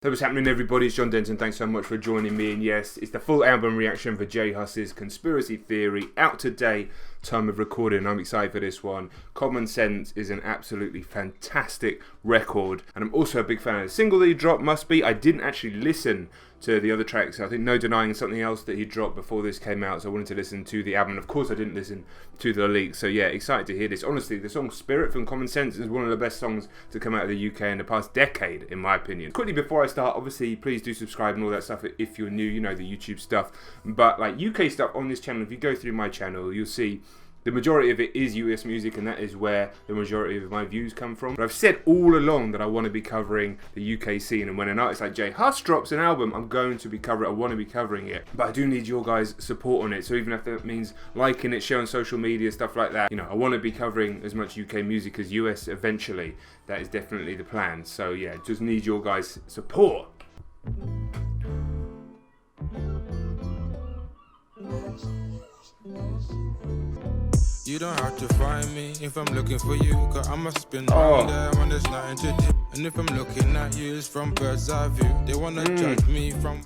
Hey, what's happening, everybody? It's John Denton. Thanks so much for joining me. And yes, it's the full album reaction for J Hus's Conspiracy Theory, out today, time of recording. I'm excited for this one. Common Sense is an absolutely fantastic record, and I'm also a big fan of the single that he dropped, Must Be. I didn't actually listen to the other tracks. I think No Denying something else that he dropped before this came out, so I wanted to listen to the album. Of course, I didn't listen to the leaks, so yeah, excited to hear this. Honestly, the song Spirit from Common Sense is one of the best songs to come out of the UK in the past decade, in my opinion. Quickly before I start, obviously, please do subscribe and all that stuff if you're new, you know, the YouTube stuff. But like UK stuff on this channel, if you go through my channel, you'll see the majority of it is US music, and that is where the majority of my views come from. But I've said all along that I want to be covering the UK scene, and when an artist like J Hus drops an album, I'm going to be covering it. I want to be covering it. But I do need your guys' support on it, so even if that means liking it, sharing social media, stuff like that, you know, I want to be covering as much UK music as US eventually. That is definitely the plan. So yeah, just need your guys' support. You don't have to find me if I'm looking for you, cause I must spin round there when there's nothing to do. And if I'm looking at you, it's from bird's eye view. They wanna judge me from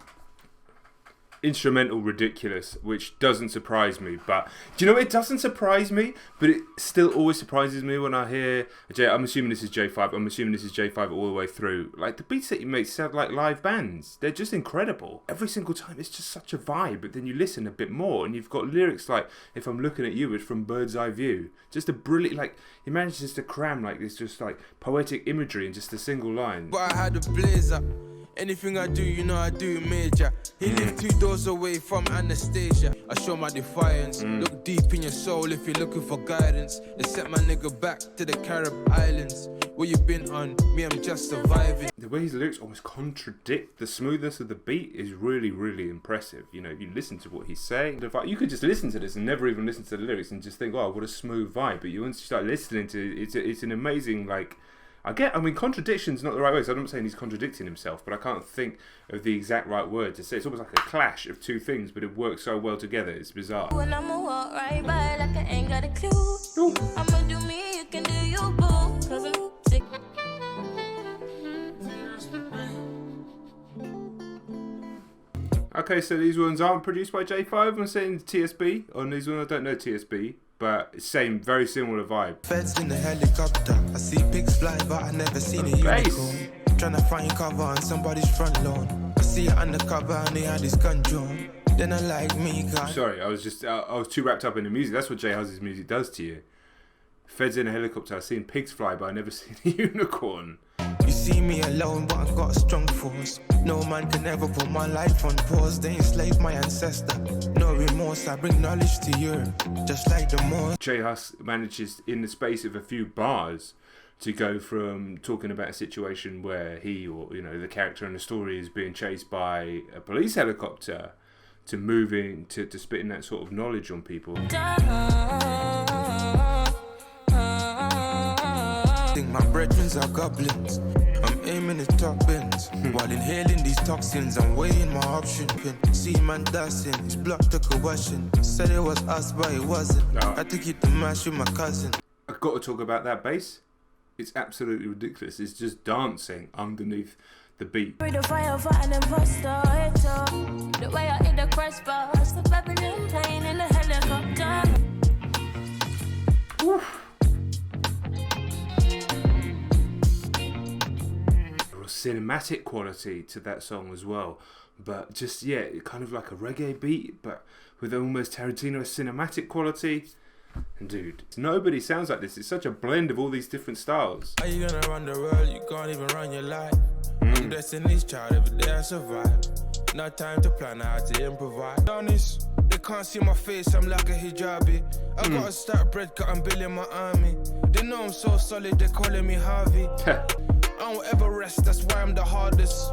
Instrumental ridiculous, which doesn't surprise me. But do you know what? It doesn't surprise me, but it still always surprises me when I hear I'm assuming this is J5. I'm assuming this is J5 all the way through. Like, the beats that he makes sound like live bands. They're just incredible. Every single time, it's just such a vibe. But then you listen a bit more, and you've got lyrics like, "If I'm looking at you, it's from bird's eye view." Just a brilliant, like, he manages to cram like this, just like poetic imagery in just a single line. But I had a blazer. Anything I do, you know I do major. He lived 2 doors away from Anastasia. I show my defiance. Look deep in your soul if you're looking for guidance. They sent my nigga back to the Carib Islands. Where you been on? Me, I'm just surviving. The way his lyrics almost contradict the smoothness of the beat is really, really impressive. You know, if you listen to what he's saying, you could just listen to this and never even listen to the lyrics and just think, oh, what a smooth vibe. But once you start listening to it, it's an amazing, like, I mean, contradiction's not the right word, so I'm not saying he's contradicting himself, but I can't think of the exact right word to say. It's almost like a clash of two things, but it works so well together, it's bizarre. When I'ma walk right by like I ain't got a clue. I'ma do me, you can do you, boo. Cause I'm sick. Okay, so these ones aren't produced by J5, I'm saying TSB. On these ones, I don't know TSB. But same, very similar vibe. Feds in the helicopter. I see pigs fly, but I never seen a unicorn. Trying to find cover on somebody's front lawn. I see it undercover and they had this gun drawn. Then I like me, God. Sorry, I was too wrapped up in the music. That's what J Hus's music does to you. Feds in a helicopter. I've seen pigs fly, but I never seen a unicorn. You see me alone, but I've got a strong force. No man can ever put my life on pause. They enslaved my ancestor. No remorse, I bring knowledge to you, just like the Moors. J Hus manages, in the space of a few bars, to go from talking about a situation where he, or, you know, the character in the story is being chased by a police helicopter, to moving to spitting that sort of knowledge on people. My brethren are goblins. I'm aiming at top bins. While inhaling these toxins, I'm weighing my option pin. See man dancing, his block took a washing. Said it was us, but it wasn't. Had to keep the mash with my cousin. I've got to talk about that bass. It's absolutely ridiculous. It's just dancing underneath the beat. The fire and the way I hit the crossbars, the Babylon plane in the helicopter. Oof. Cinematic quality to that song as well, but just, yeah, kind of like a reggae beat, but with almost Tarantino cinematic quality. And dude, nobody sounds like this. It's such a blend of all these different styles. Are you gonna run the world? You can't even run your life. I'm Destiny's child, every day I survive. No time to plan how to improvise. Honest, they can't see my face, I'm like a hijabi. I gotta start bread cut and building my army. They know I'm so solid, they're calling me Harvey. I won't ever rest, that's why I'm the hardest.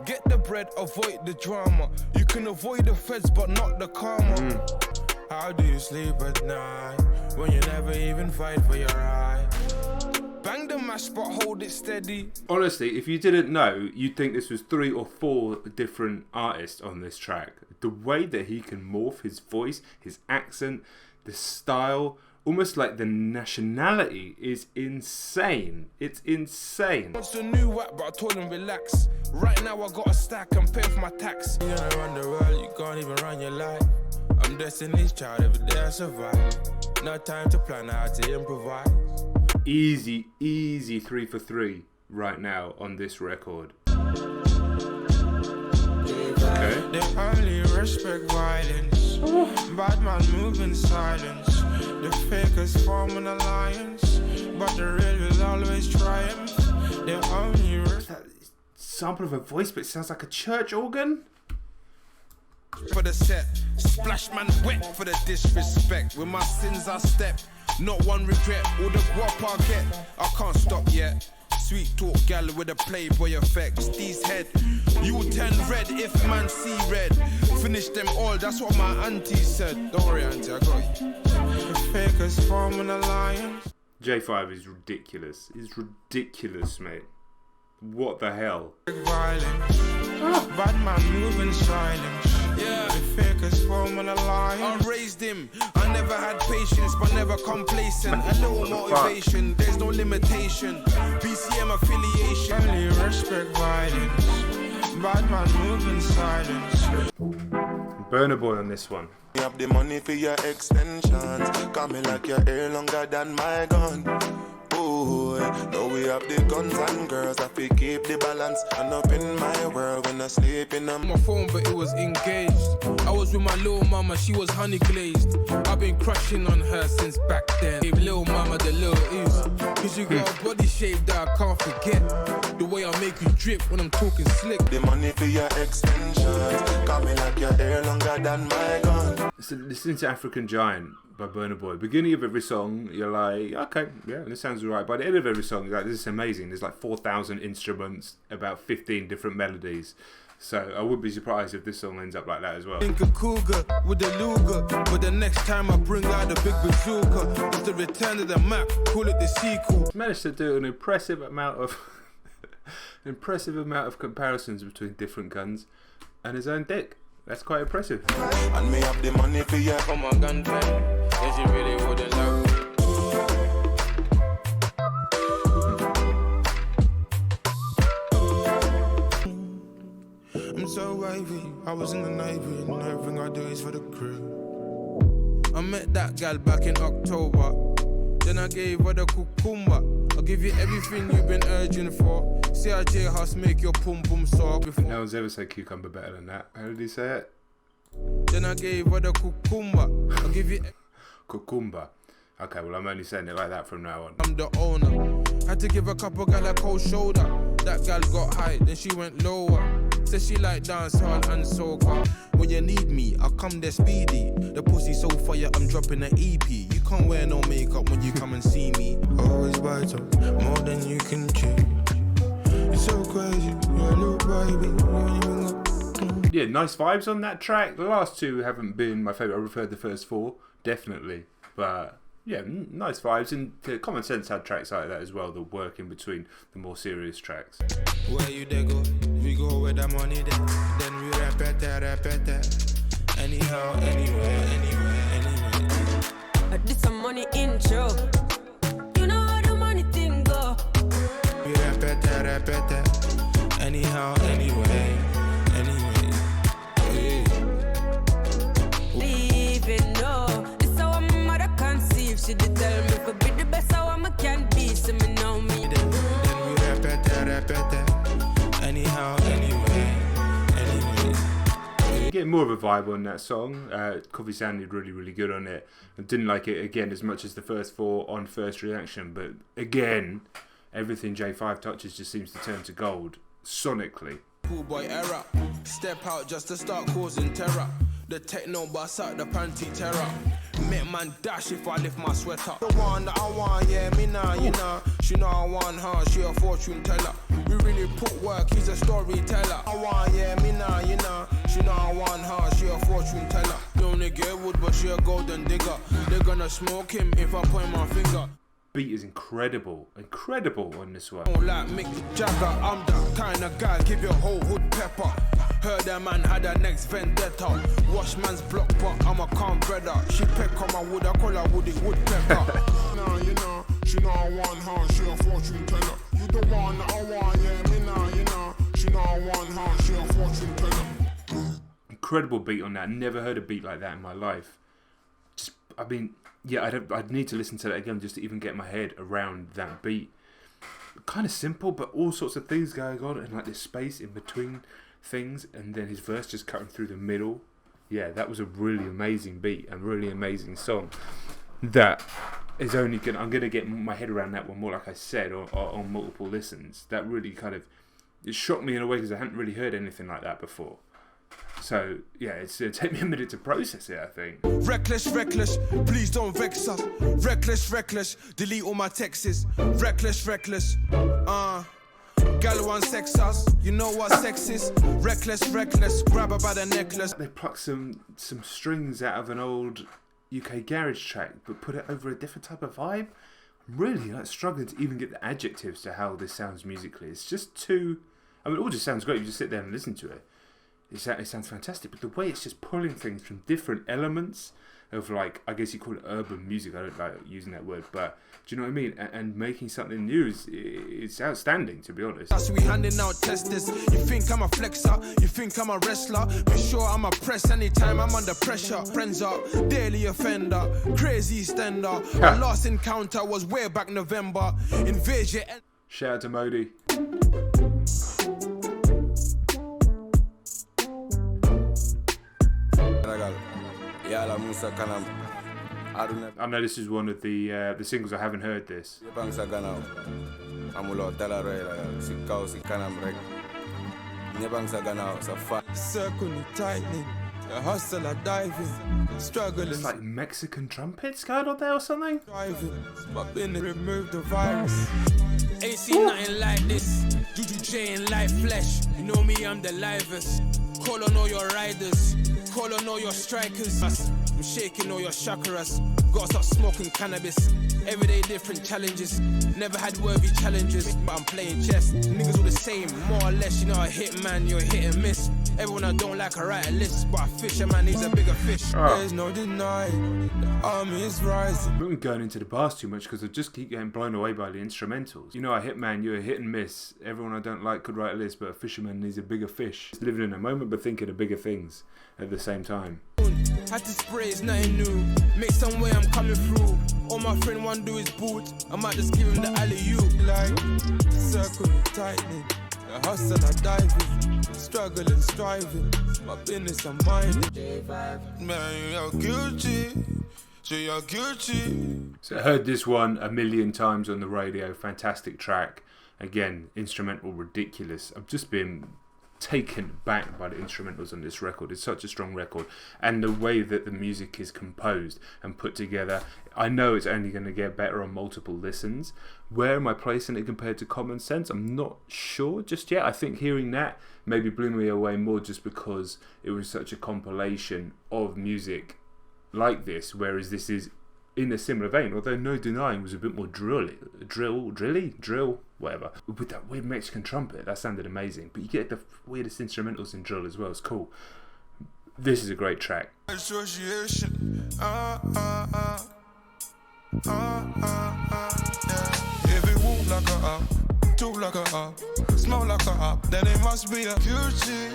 Get the bread, avoid the drama. You can avoid the feds, but not the karma. How do you sleep at night when you never even fight for your right? Bang the mash, but hold it steady. Honestly, if you didn't know, you'd think this was 3 or 4 different artists on this track. The way that he can morph his voice, his accent, the style almost like the nationality is insane. It's insane. What's the new whack, but I told him relax. Right now I got a stack, I'm paying for my tax. You gotta run the world, you can't even run your life. I'm Destiny's Child, every day I survive. No time to plan how to improvise. Easy 3 for 3 right now on this record. Okay. They only respect violence. Bad man move in silence. The fakers form an alliance, but the real will always triumph. They only That sample of a voice, but it sounds like a church organ. for the set. Splash man wet for the disrespect. With my sins I step, not one regret. All the guap I get, I can't stop yet. Sweet talk gal with a playboy effect. Steve's head, you 10 red if man see red. Finish them all, that's what my auntie said. Don't worry auntie, I got you. The fakers form an alliance. J5 is ridiculous. It's ridiculous, mate. What the hell? Violence. Bad man move in silence. Yeah, the fakers form an alliance. I raised him. I never had patience, but never complacent. A little motivation, there's no limitation. BCM affiliation. Only respect violence. Bad man move in silence. Burna Boy on this one. You have the money for your extensions. Got me like your hair longer than my gun. Ooh, now we have the guns and girls. I feel keep the balance. And up in my world when I sleep in them. My phone, but it was engaged. I was with my little mama, she was honey glazed. I've been crushing on her since back then. Gave little mama the little ooze. Cause you got a body shape that I can't forget. The way I make you drip when I'm talking slick. The money for your extensions. Got me like your hair longer than my gun. Listen to African Giant by Burna Boy. Beginning of every song, you're like, okay, yeah, this sounds alright. By the end of every song, you're like, this is amazing. There's like 4,000 instruments, about 15 different melodies. So I wouldn't be surprised if this song ends up like that as well. Think a cougar with the Luger, but the next time I bring out the big bazooka. It's the return of the map, call it the sequel. Managed to do an impressive amount of comparisons between different guns and his own dick. That's quite impressive. And me have the money for your Come on, gun pen, yes you really wouldn't love. I'm so wavy, I was in the Navy, and everything I do is for the crew. I met that gal back in October, then I gave her the cucumber. I'll give you everything you've been urging for. See how J Hus make your pum pum sore before. No one's ever said cucumber better than that. How did he say it? Then I gave her the cucumber. I'll give you Cucumber. Okay, well I'm only saying it like that from now on. I'm the owner. Had to give a couple gal a cold shoulder. That gal got high, then she went lower. Said she like dancehall and soca. When you need me, I'll come there speedy. The pussy so fire, I'm dropping an EP. You can't wear no makeup when you come and see me. Always vital, more than you can chew. It's so crazy, you look baby. Yeah, nice vibes on that track. The last two haven't been my favourite. I preferred the first four, definitely. But yeah, nice vibes. And Common Sense had tracks like that as well that work in between the more serious tracks. Where you they go? We go where the money there. Then we repeat that. Anyhow, anywhere. I did some money intro. You know how the money thing go. We repeat that. Anyhow, anyway. Leaving, no. This how my mother conceive. She did tell me to be the best how I can be. So me know me. Then we repeat that. Anyhow, anyway. You get more of a vibe on that song. Coffee sounded really, really good on it. I didn't like it again as much as the first four on First Reaction, but again, everything J5 touches just seems to turn to gold sonically. Cool boy era. Step out just to start causing terror. The techno bust out the panty terror. Make man dash if I lift my sweater. The one that I want, yeah, me nah, you know. She know I want her, she a fortune teller. We really put work, he's a storyteller. I want, yeah, me nah, you know. She know I want her, she a fortune teller. You only get wood, but she a golden digger. They're gonna smoke him if I point my finger. Beat is incredible on this one. Don't like Mick Jagger, I'm that kind of guy. Give your whole hood pepper. Heard that man had a next vendetta. Wash man's block, but I'm a calm brother. She peck on my wood, I call her woody woodpecker. Nah, you know, she not one hand, she a fortune teller. You the one that I want, yeah, me nah, you know. She not one hand, she a fortune teller. Incredible beat on that. Never heard a beat like that in my life. Just, I mean, yeah, I'd need to listen to that again just to even get my head around that beat. Kind of simple, but all sorts of things going on, and like this space in between things, and then his verse just cutting through the middle. Yeah, that was a really amazing beat and really amazing song. That is only gonna, I'm gonna get my head around that one more, like I said, or on multiple listens. That really kind of, it shocked me in a way because I hadn't really heard anything like that before. So yeah, it's gonna take me a minute to process it, I think. Reckless, reckless, please don't vex us. Reckless, reckless, delete all my texts. Reckless, reckless, gal want sex us. You know what sex is? Reckless, reckless, grab her by the necklace. They plucked some strings out of an old UK garage track, but put it over a different type of vibe. I'm really like struggling to even get the adjectives to how this sounds musically. It's just too, I mean, it all just sounds great. You just sit there and listen to it. It sounds fantastic, but the way it's just pulling things from different elements of, like, I guess you call it urban music. I don't like using that word, but do you know what I mean? And making something new it's outstanding, to be honest. That's we handing out testers. You think I'm a flexer? You think I'm a wrestler? Be sure I'm a press anytime I'm under pressure. Friends up, daily offender, crazy stender. Our last encounter was way back November. Invasion. Shout out to Modi. I know this is one of the singles I haven't heard this. Circle tightening, the hustler diving, struggling. It's like Mexican trumpets going on there or something. Driving, but been remove the virus. Ain't seen nothing like this. Juju J in live flesh. You know me, I'm the livest. Call on all your riders. Call on all your strikers. I'm shaking all your chakras. Gotta stop smoking cannabis. Everyday different challenges. Never had worthy challenges, but I'm playing chess. Niggas all the same, more or less. You know a hit man, you're hit and miss. Everyone I don't like, I write a list, but a fisherman needs a bigger fish. There's no denying, the army is rising. I wouldn't going into the bars too much because I just keep getting blown away by the instrumentals. You know, a hit man, you're a hit and miss. Everyone I don't like could write a list, but a fisherman needs a bigger fish. Just living in a moment, but thinking of bigger things at the same time. Had to spray, it's nothing new. Make some way, I'm coming through. All my friend want to do is boot. I might just give him the alley-oop. Like, circle tightening, the hustler diving, struggling, striving. My business, I'm minding. Man, you're guilty. So you're guilty. So I heard this one a million times on the radio. Fantastic track. Again, instrumental, ridiculous. I've just been taken back by the instrumentals on this record. It's such a strong record, and the way that the music is composed and put together, I know it's only going to get better on multiple listens. Where am I placing it compared to Common Sense? I'm not sure just yet. I think hearing that maybe blew me away more just because it was such a compilation of music like this, whereas this is in a similar vein, although No Denying was a bit more drill, whatever. With that weird Mexican trumpet, that sounded amazing. But you get the weirdest instrumentals in drill as well. It's cool. This is a great track. Association. If it walk like a up, talk like a up, smell like a up, then it must be a guilty.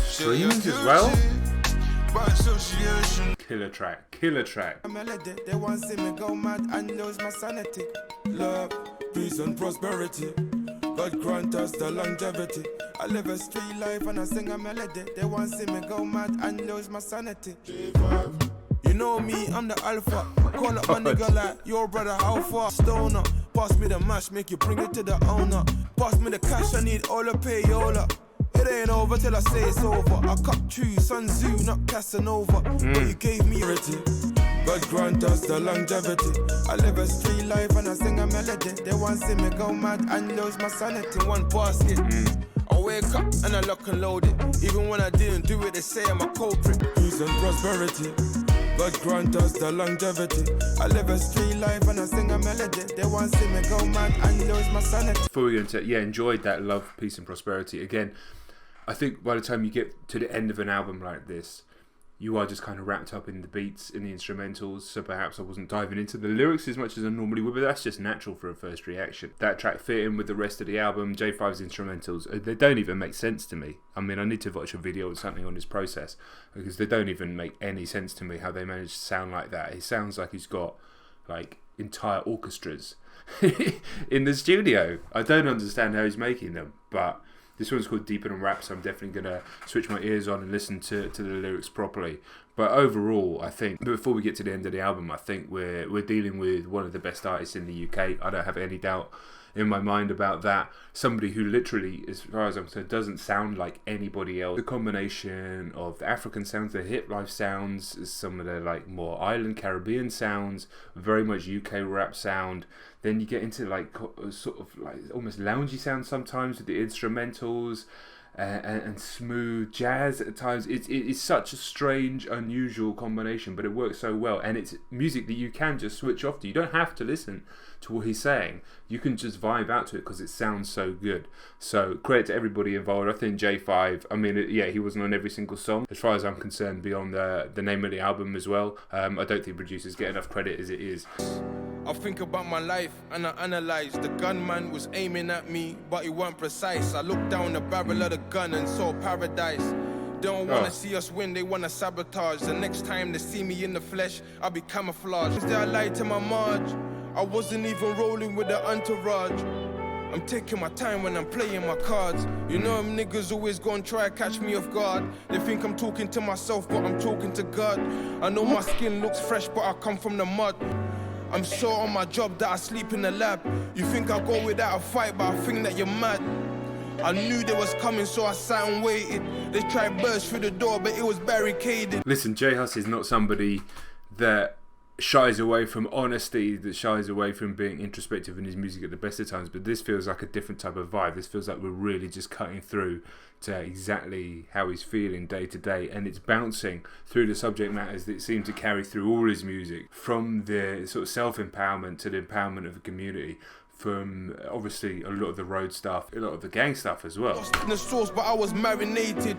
Streams as well. By association. Killer track. They want to see me go mad and lose my sanity. Love, peace and prosperity. God grant us the longevity. I live a street life and I sing a melody. They want to see me go mad and lose my sanity. J5. You know me, I'm the alpha. Call up my nigga like, your brother, how far? Stoner, pass me the mash, make you bring it to the owner. Pass me the cash, I need all the payola. It ain't over till I say it's over. I cut true, Sun Tzu, not Casanova. But you gave me charity. God grant us the longevity. I live a street life and I sing a melody. They want to see me go mad and lose my sanity. One basket. I wake up and I lock and load it. Even when I didn't do it, they say I'm a culprit. Peace and prosperity. God grant us the longevity. I live a street life and I sing a melody. They want to see me go mad and lose my sanity. Before we go into it, yeah, enjoyed that. Love, peace and prosperity. Again, I think by the time you get to the end of an album like this, you are just kind of wrapped up in the beats, in the instrumentals, so perhaps I wasn't diving into the lyrics as much as I normally would, but that's just natural for a first reaction. That track fit in with the rest of the album. J5's instrumentals, they don't even make sense to me. I mean, I need to watch a video or something on his process, because they don't even make any sense to me how they manage to sound like that. It sounds like he's got like entire orchestras in the studio. I don't understand how he's making them, but this one's called Deeper Than Rap, so I'm definitely going to switch my ears on and listen to the lyrics properly. But overall, I think, before we get to the end of the album, I think we're dealing with one of the best artists in the UK. I don't have any doubt in my mind about that. Somebody who literally, as far as I'm concerned, doesn't sound like anybody else. The combination of the African sounds, the hip life sounds, some of the like more island Caribbean sounds, very much UK rap sound. Then you get into like sort of like almost loungy sounds sometimes with the instrumentals, and smooth jazz at times. It's such a strange, unusual combination, but it works so well, and it's music that you can just switch off to. You don't have to listen to what he's saying. You can just vibe out to it because it sounds so good. So credit to everybody involved. I think J5, I mean, yeah, he wasn't on every single song as far as I'm concerned, beyond the name of the album as well. I don't think producers get enough credit as it is. I think about my life and I analyze. The gunman was aiming at me, but he weren't precise. I looked down the barrel of the gun and saw paradise. They don't wanna see us win, they wanna sabotage. The next time they see me in the flesh, I'll be camouflaged. Instead I lied to my Marge, I wasn't even rolling with the entourage. I'm taking my time when I'm playing my cards. You know them niggas always gonna try to catch me off guard. They think I'm talking to myself, but I'm talking to God. I know my skin looks fresh, but I come from the mud. I'm so on my job that I sleep in the lab. You think I'll go without a fight, but I think that you're mad. I knew they was coming, so I sat and waited. They tried to burst through the door, but it was barricaded. Listen, J Hus is not somebody that shies away from honesty, that shies away from being introspective in his music at the best of times, but this feels like a different type of vibe. This feels like we're really just cutting through to exactly how he's feeling day to day, and it's bouncing through the subject matters that seem to carry through all his music, from the sort of self-empowerment to the empowerment of the community, from obviously a lot of the road stuff, a lot of the gang stuff as well. Lost in the sauce, but I was marinated.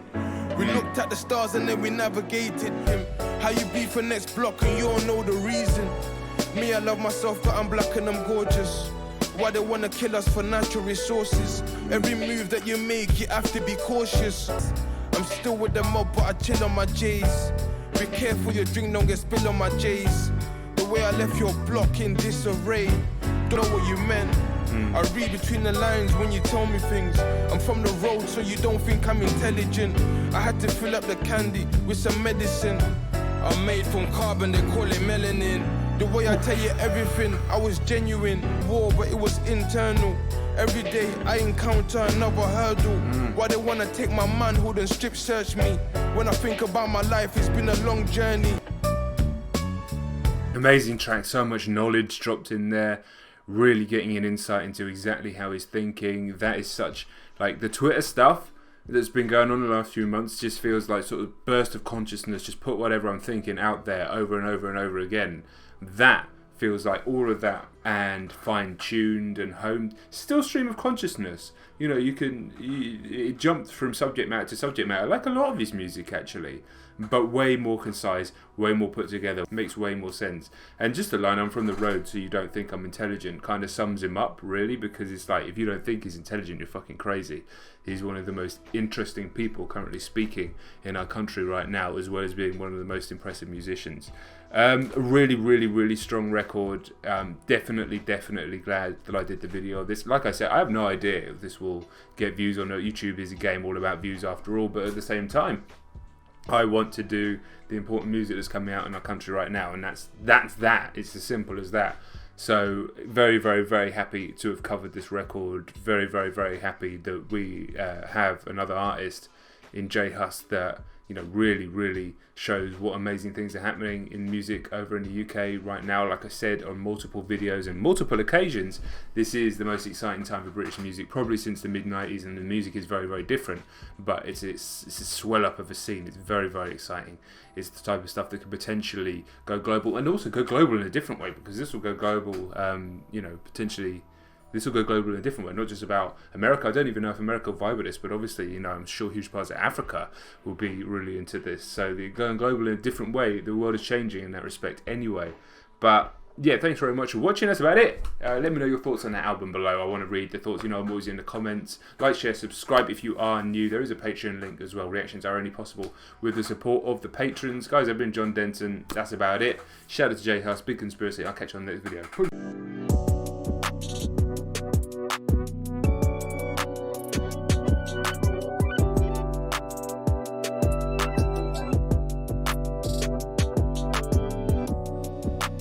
We looked at the stars and then we navigated him. How you be for next block and you don't know the reason. Me, I love myself, but I'm black and I'm gorgeous. Why they wanna kill us for natural resources? Every move that you make, you have to be cautious. I'm still with the mob, but I chill on my J's. Be careful your drink don't get spilled on my J's. The way I left your block in disarray, don't know what you meant. I read between the lines when you tell me things. I'm from the road, so you don't think I'm intelligent. I had to fill up the candy with some medicine. I'm made from carbon, they call it melanin. The way I tell you everything, I was genuine. War, but it was internal. Every day I encounter another hurdle. Why they wanna take my manhood and strip search me? When I think about my life, it's been a long journey. Amazing track, so much knowledge dropped in there, really getting an insight into exactly how he's thinking. That is such, like, the Twitter stuff that's been going on the last few months just feels like sort of burst of consciousness, just put whatever I'm thinking out there over and over and over again. That feels like all of that, and fine-tuned and honed. Still stream of consciousness. You know, it jumped from subject matter to subject matter, like a lot of his music actually, but way more concise, way more put together, makes way more sense. And just the line, I'm from the road, so you don't think I'm intelligent, kind of sums him up, really, because it's like, if you don't think he's intelligent, you're fucking crazy. He's one of the most interesting people currently speaking in our country right now, as well as being one of the most impressive musicians. Really strong record. Definitely glad that I did the video of this. Like I said, I have no idea if this will get views or not. YouTube is a game all about views after all, but at the same time, I want to do the important music that's coming out in our country right now, and that's that. It's as simple as that. So very happy to have covered this record. Very happy that we have another artist in J Hus that, you know, really shows what amazing things are happening in music over in the UK right now. Like I said, on multiple videos and multiple occasions, this is the most exciting time for British music, probably since the mid-90s, and the music is very different, but it's a swell up of a scene. It's very exciting. It's the type of stuff that could potentially go global, and also go global in a different way, because this will go global, you know, potentially this will go global in a different way, not just about America. I don't even know if America will vibe with this, but obviously, you know, I'm sure huge parts of Africa will be really into this. So they're going global in a different way. The world is changing in that respect anyway. But yeah, thanks very much for watching. That's about it. Let me know your thoughts on that album below. I want to read the thoughts. You know, I'm always in the comments. Like, share, subscribe if you are new. There is a Patreon link as well. Reactions are only possible with the support of the patrons. Guys, I've been John Denton. That's about it. Shout out to J Hus, Big Conspiracy. I'll catch you on the next video.